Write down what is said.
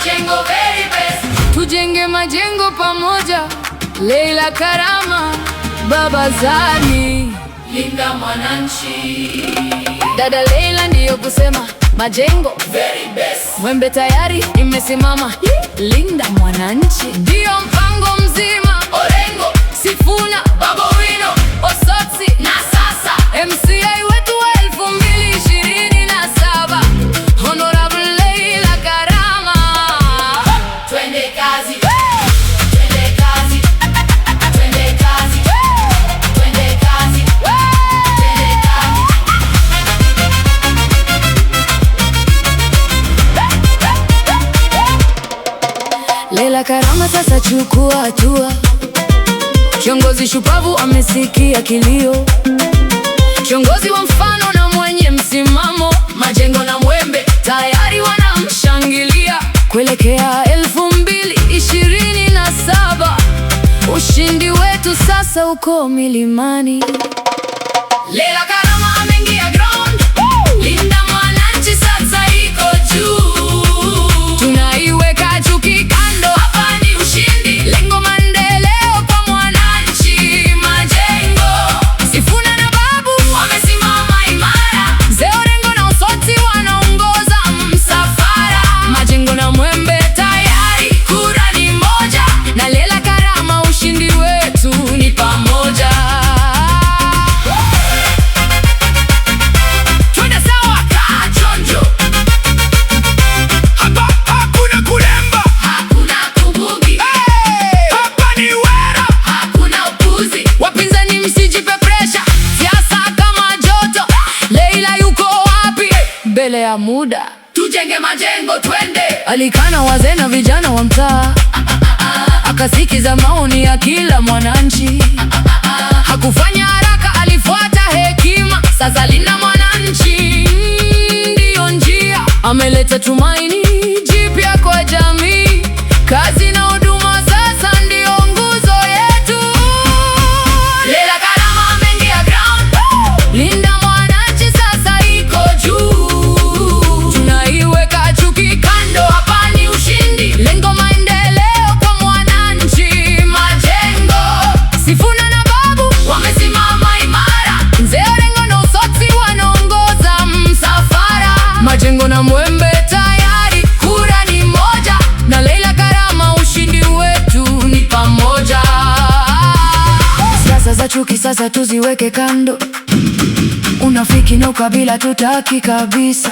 Majengo very best. Tujenge majengo pamoja. Leila Karama, Baba Zani, linda mwananchi. Dada Leila ndiyo kusema majengo very best. Mwembe tayari imesimama, linda mwananchi ndiyo mpango mzima. Orengo, Sifuna, Babu Owino, Osotsi na sasa MCA wetu wa 2027 Honorable Leila Karama. Twende kazi. Leila Karama sasa chukua hatua. Kiongozi shupavu amesikia kilio. Kiongozi wa mfano na mwenye msimamo. Majengo na Mwembe tayari wanamshangilia. Kuelekea 2027 ushindi wetu sasa uko milimani. Leila Karama ameingia ground. Linda mwananchi sasa iko juu. Tunaiweka chuki kando, hapa ni ushindi. Lengo maendeleo kwa mwananchi. Majengo, Sifuna na Babu wamesimama imara. Mzee Orengo na Osotsi wanaongoza msafara. Majengo na Mwembe tayari, kura ni moja. Na Leila Karama ushindi wetu ni pamoja. Twende sawa kaa chonjo. Hapa hakuna kulemba, Hakuna kubugi. hapa ni wera. Hakuna upuzi. Wapinzani msijipe presha. Siasa kama joto. Leila yuko wapi? Mbele ya muda. Tujenge majengo twende. Alikana wazee na vijana wa mtaa. Akasikiza maoni ya kila mwananchi. Hakufanya haraka, alifuata hekima. Sasa linda mwananchi ndiyo njia. Ameleta tumaini jipya kwa jamii. Kazi na huduma sasa ndiyo nguzo yetu. Leila Karama ameingia ground. Linda mwananchi sasa iko juu. Tunaiweka chuki kando, hapa ni ushindi. Lengo maendeleo kwa mwananchi. Majengo, Sifuna na Babu wamesimama imara. Mzee Orengo na Osotsi wanaongoza msafara. Majengo na Mwembe tayari, kura ni moja. Na Leila Karama ushindi wetu ni pamoja. Siasa za chuki sasa tuziweke kando. Unafiki na ukabila tutaki kabisa.